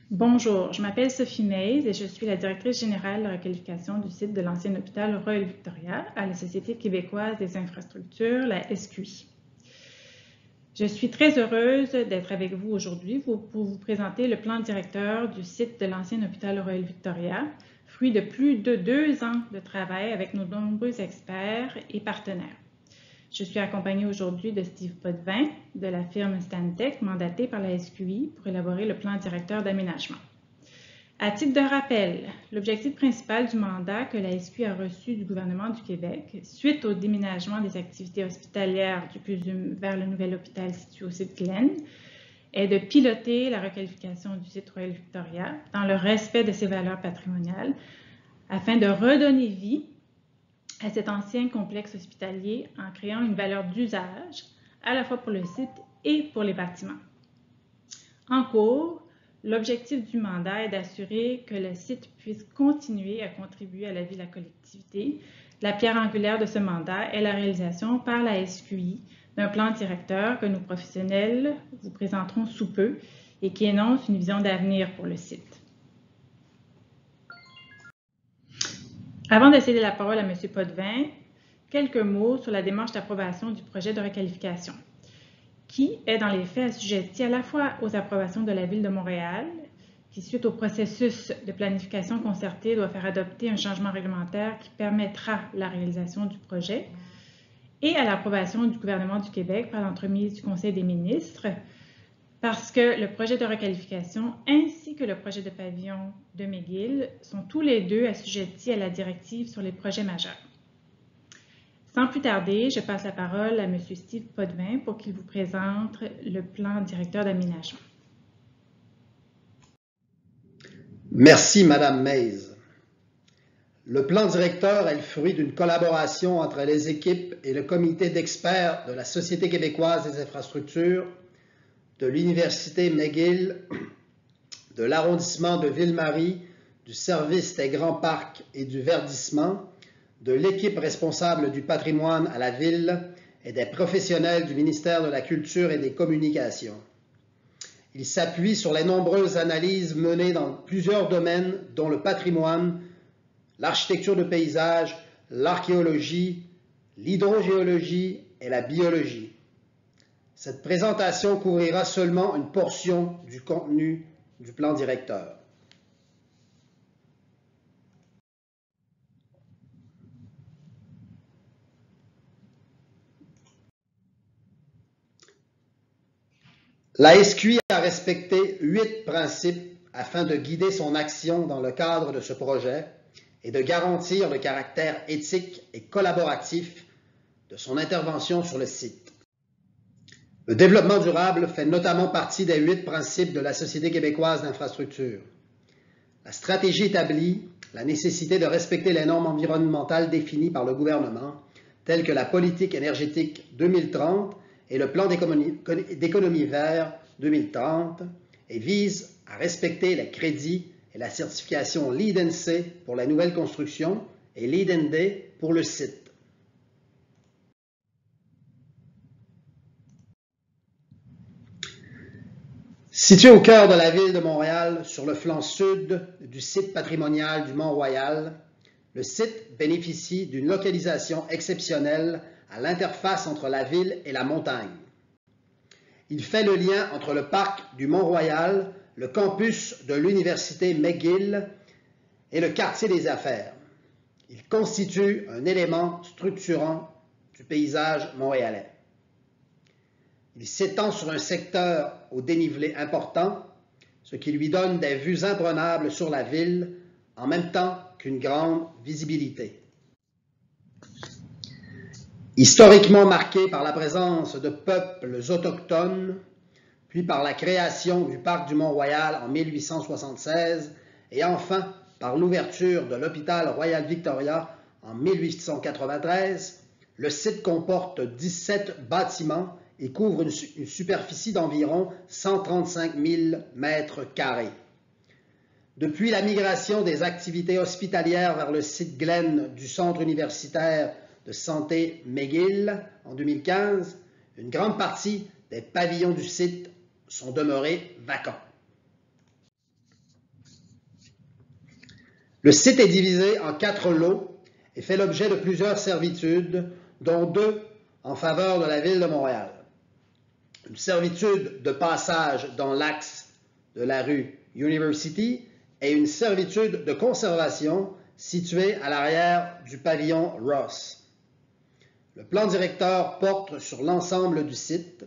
Bonjour, je m'appelle Sophie Mays et je suis la directrice générale de la requalification du site de l'ancien hôpital Royal Victoria à la Société québécoise des infrastructures, la SQI. Je suis très heureuse d'être avec vous aujourd'hui pour vous présenter le plan directeur du site de l'ancien hôpital Royal Victoria, fruit de plus de 2 ans de travail avec nos nombreux experts et partenaires. Je suis accompagnée aujourd'hui de Steve Potvin de la firme Stantec, mandatée par la SQI pour élaborer le plan directeur d'aménagement. À titre de rappel, l'objectif principal du mandat que la SQI a reçu du gouvernement du Québec, suite au déménagement des activités hospitalières du CUSUM vers le nouvel hôpital situé au site Glen, est de piloter la requalification du site Royal Victoria dans le respect de ses valeurs patrimoniales afin de redonner vie à cet ancien complexe hospitalier en créant une valeur d'usage à la fois pour le site et pour les bâtiments. En cours, l'objectif du mandat est d'assurer que le site puisse continuer à contribuer à la vie de la collectivité. La pierre angulaire de ce mandat est la réalisation par la SQI d'un plan directeur que nos professionnels vous présenteront sous peu et qui énonce une vision d'avenir pour le site. Avant de céder la parole à M. Potvin, quelques mots sur la démarche d'approbation du projet de requalification, qui est dans les faits assujetti à la fois aux approbations de la Ville de Montréal, qui, suite au processus de planification concertée, doit faire adopter un changement réglementaire qui permettra la réalisation du projet, et à l'approbation du gouvernement du Québec par l'entremise du Conseil des ministres, parce que le projet de requalification ainsi que le projet de pavillon de McGill sont tous les deux assujettis à la directive sur les projets majeurs. Sans plus tarder, je passe la parole à M. Steve Potvin pour qu'il vous présente le plan directeur d'aménagement. Merci, Madame Mays. Le plan directeur est le fruit d'une collaboration entre les équipes et le comité d'experts de la Société québécoise des infrastructures, de l'Université McGill, de l'arrondissement de Ville-Marie, du service des grands parcs et du verdissement, de l'équipe responsable du patrimoine à la Ville et des professionnels du ministère de la Culture et des Communications. Il s'appuie sur les nombreuses analyses menées dans plusieurs domaines, dont le patrimoine, l'architecture de paysage, l'archéologie, l'hydrogéologie et la biologie. Cette présentation couvrira seulement une portion du contenu du plan directeur. La SQI a respecté 8 principes afin de guider son action dans le cadre de ce projet et de garantir le caractère éthique et collaboratif de son intervention sur le site. Le développement durable fait notamment partie des 8 principes de la Société québécoise d'infrastructure. La stratégie établit la nécessité de respecter les normes environnementales définies par le gouvernement, telles que la politique énergétique 2030 et le plan d'économie vert 2030, et vise à respecter les crédits et la certification LEED-NC pour la nouvelle construction et LEED-ND pour le site. Situé au cœur de la ville de Montréal, sur le flanc sud du site patrimonial du Mont-Royal, le site bénéficie d'une localisation exceptionnelle à l'interface entre la ville et la montagne. Il fait le lien entre le parc du Mont-Royal, le campus de l'Université McGill et le quartier des affaires. Il constitue un élément structurant du paysage montréalais. Il s'étend sur un secteur au dénivelé important, ce qui lui donne des vues imprenables sur la ville, en même temps qu'une grande visibilité. Historiquement marqué par la présence de peuples autochtones, puis par la création du parc du Mont-Royal en 1876, et enfin par l'ouverture de l'hôpital Royal Victoria en 1893, le site comporte 17 bâtiments et couvre une superficie d'environ 135 000 mètres carrés. Depuis la migration des activités hospitalières vers le site Glen du Centre universitaire de santé McGill en 2015, une grande partie des pavillons du site sont demeurés vacants. Le site est divisé en 4 lots et fait l'objet de plusieurs servitudes, dont 2 en faveur de la Ville de Montréal. Une servitude de passage dans l'axe de la rue University et une servitude de conservation située à l'arrière du pavillon Ross. Le plan directeur porte sur l'ensemble du site,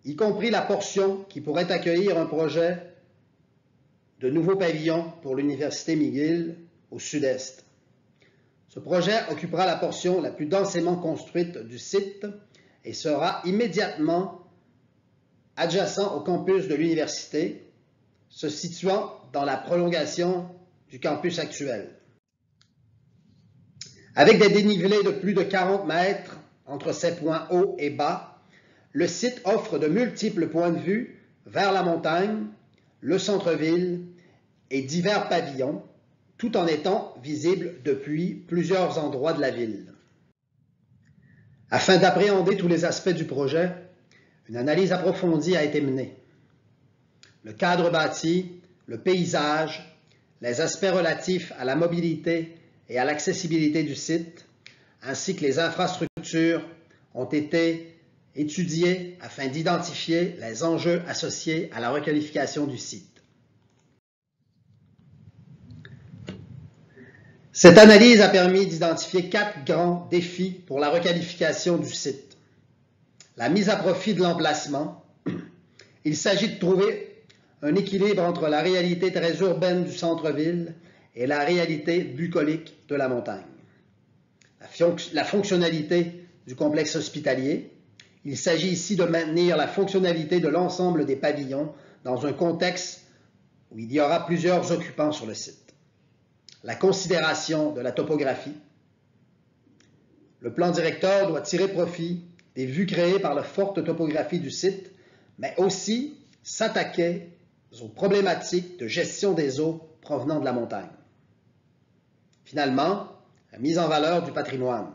y compris la portion qui pourrait accueillir un projet de nouveaux pavillons pour l'Université McGill au sud-est. Ce projet occupera la portion la plus densément construite du site et sera immédiatement adjacent au campus de l'université, se situant dans la prolongation du campus actuel. Avec des dénivelés de plus de 40 mètres entre ses points hauts et bas, le site offre de multiples points de vue vers la montagne, le centre-ville et divers pavillons, tout en étant visible depuis plusieurs endroits de la ville. Afin d'appréhender tous les aspects du projet, une analyse approfondie a été menée. Le cadre bâti, le paysage, les aspects relatifs à la mobilité et à l'accessibilité du site, ainsi que les infrastructures ont été étudiés afin d'identifier les enjeux associés à la requalification du site. Cette analyse a permis d'identifier 4 grands défis pour la requalification du site. La mise à profit de l'emplacement. Il s'agit de trouver un équilibre entre la réalité très urbaine du centre-ville et la réalité bucolique de la montagne. La fonctionnalité du complexe hospitalier. Il s'agit ici de maintenir la fonctionnalité de l'ensemble des pavillons dans un contexte où il y aura plusieurs occupants sur le site. La considération de la topographie. Le plan directeur doit tirer profit des vues créées par la forte topographie du site, mais aussi s'attaquer aux problématiques de gestion des eaux provenant de la montagne. Finalement, la mise en valeur du patrimoine.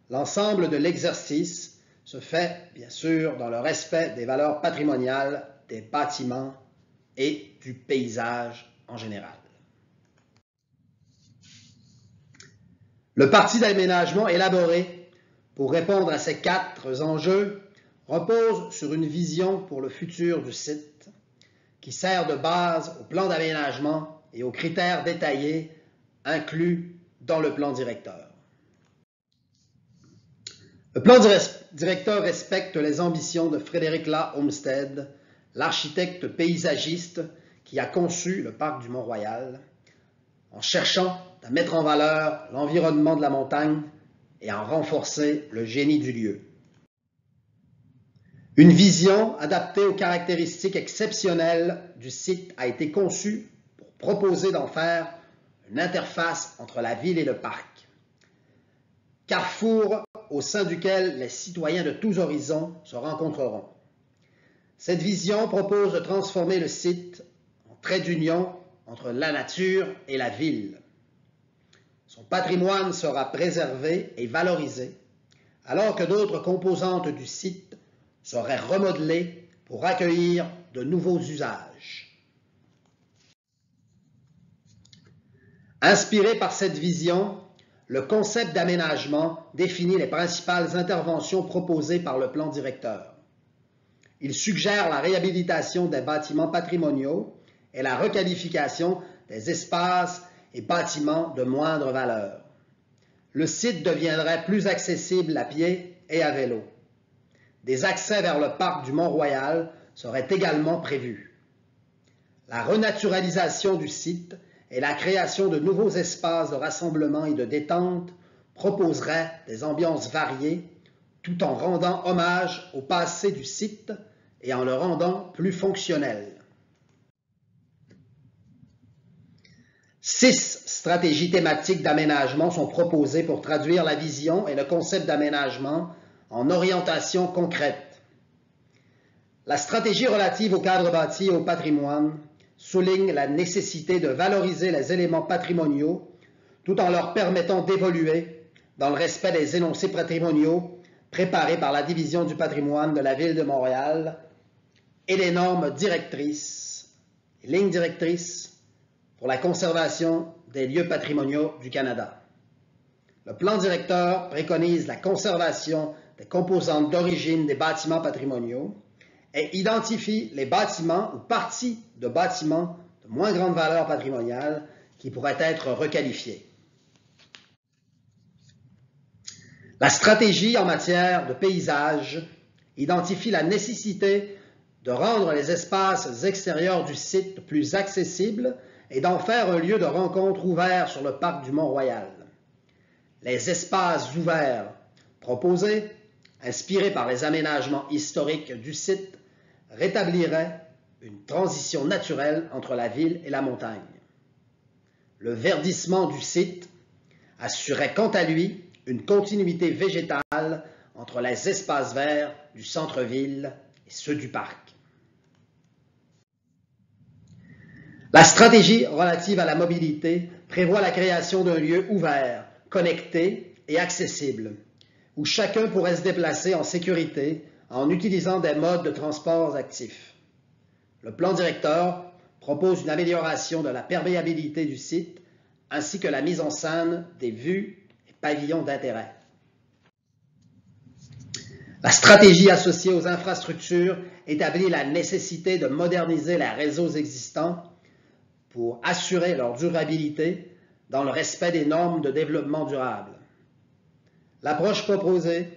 L'ensemble de l'exercice se fait, bien sûr, dans le respect des valeurs patrimoniales des bâtiments et du paysage en général. Le parti d'aménagement élaboré pour répondre à ces 4 enjeux repose sur une vision pour le futur du site qui sert de base au plan d'aménagement et aux critères détaillés inclus dans le plan directeur. Le plan directeur respecte les ambitions de Frédéric Law Olmsted, l'architecte paysagiste qui a conçu le parc du Mont-Royal, en cherchant à mettre en valeur l'environnement de la montagne et à en renforcer le génie du lieu. Une vision adaptée aux caractéristiques exceptionnelles du site a été conçue pour proposer d'en faire une interface entre la ville et le parc. Carrefour au sein duquel les citoyens de tous horizons se rencontreront. Cette vision propose de transformer le site en trait d'union entre la nature et la ville. Son patrimoine sera préservé et valorisé, alors que d'autres composantes du site seraient remodelées pour accueillir de nouveaux usages. Inspiré par cette vision, le concept d'aménagement définit les principales interventions proposées par le plan directeur. Il suggère la réhabilitation des bâtiments patrimoniaux et la requalification des espaces et bâtiments de moindre valeur. Le site deviendrait plus accessible à pied et à vélo. Des accès vers le parc du Mont-Royal seraient également prévus. La renaturalisation du site et la création de nouveaux espaces de rassemblement et de détente proposeraient des ambiances variées tout en rendant hommage au passé du site et en le rendant plus fonctionnel. 6 stratégies thématiques d'aménagement sont proposées pour traduire la vision et le concept d'aménagement en orientation concrète. La stratégie relative au cadre bâti et au patrimoine souligne la nécessité de valoriser les éléments patrimoniaux tout en leur permettant d'évoluer dans le respect des énoncés patrimoniaux préparés par la Division du patrimoine de la Ville de Montréal et les normes directrices, les lignes directrices pour la conservation des lieux patrimoniaux du Canada. Le plan directeur préconise la conservation des composantes d'origine des bâtiments patrimoniaux et identifie les bâtiments ou parties de bâtiments de moins grande valeur patrimoniale qui pourraient être requalifiés. La stratégie en matière de paysage identifie la nécessité de rendre les espaces extérieurs du site plus accessibles et d'en faire un lieu de rencontre ouvert sur le parc du Mont-Royal. Les espaces ouverts proposés, inspirés par les aménagements historiques du site, rétabliraient une transition naturelle entre la ville et la montagne. Le verdissement du site assurait quant à lui une continuité végétale entre les espaces verts du centre-ville et ceux du parc. La stratégie relative à la mobilité prévoit la création d'un lieu ouvert, connecté et accessible, où chacun pourrait se déplacer en sécurité en utilisant des modes de transport actifs. Le plan directeur propose une amélioration de la perméabilité du site ainsi que la mise en scène des vues et pavillons d'intérêt. La stratégie associée aux infrastructures établit la nécessité de moderniser les réseaux existants pour assurer leur durabilité dans le respect des normes de développement durable. L'approche proposée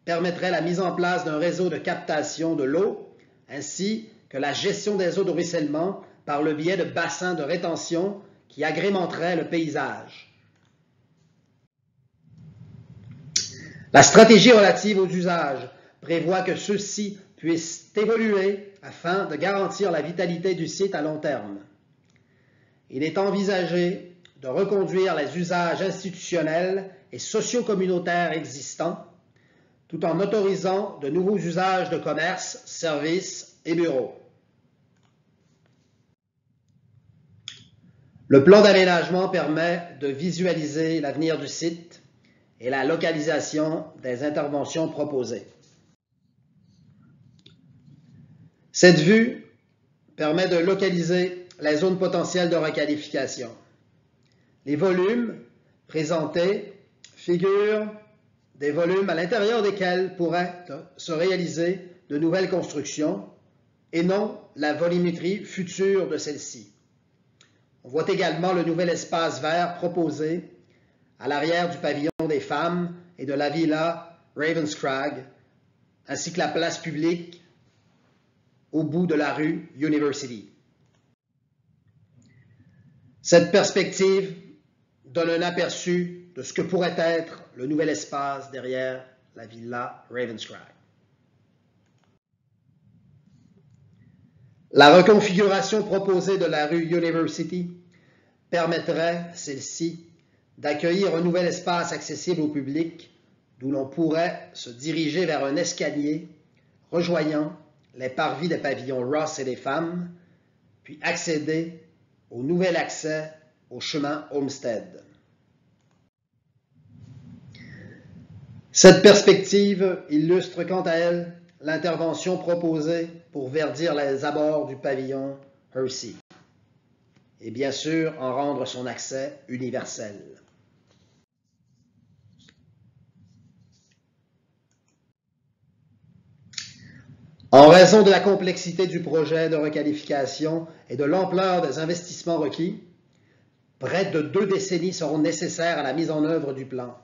permettrait la mise en place d'un réseau de captation de l'eau ainsi que la gestion des eaux de ruissellement par le biais de bassins de rétention qui agrémenteraient le paysage. La stratégie relative aux usages prévoit que ceux-ci puissent évoluer afin de garantir la vitalité du site à long terme. Il est envisagé de reconduire les usages institutionnels et socio-communautaires existants, tout en autorisant de nouveaux usages de commerce, services et bureaux. Le plan d'aménagement permet de visualiser l'avenir du site et la localisation des interventions proposées. Cette vue permet de localiser les zones potentielles de requalification. Les volumes présentés figurent des volumes à l'intérieur desquels pourraient se réaliser de nouvelles constructions et non la volumétrie future de celle-ci. On voit également le nouvel espace vert proposé à l'arrière du pavillon des femmes et de la villa Ravenscrag, ainsi que la place publique au bout de la rue University. Cette perspective donne un aperçu de ce que pourrait être le nouvel espace derrière la villa Ravenscrag. La reconfiguration proposée de la rue University permettrait, celle-ci, d'accueillir un nouvel espace accessible au public d'où l'on pourrait se diriger vers un escalier rejoignant les parvis des pavillons Ross et des femmes, puis accéder au nouvel accès au chemin Olmsted. Cette perspective illustre quant à elle l'intervention proposée pour verdir les abords du pavillon Hersey et bien sûr en rendre son accès universel. En raison de la complexité du projet de requalification et de l'ampleur des investissements requis, près de 2 décennies seront nécessaires à la mise en œuvre du plan.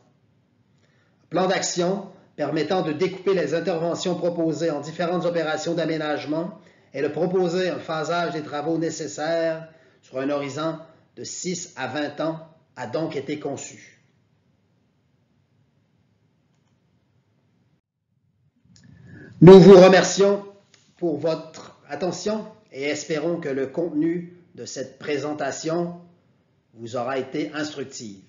Un plan d'action permettant de découper les interventions proposées en différentes opérations d'aménagement et de proposer un phasage des travaux nécessaires sur un horizon de 6 à 20 ans a donc été conçu. Nous vous remercions pour votre attention et espérons que le contenu de cette présentation vous aura été instructif.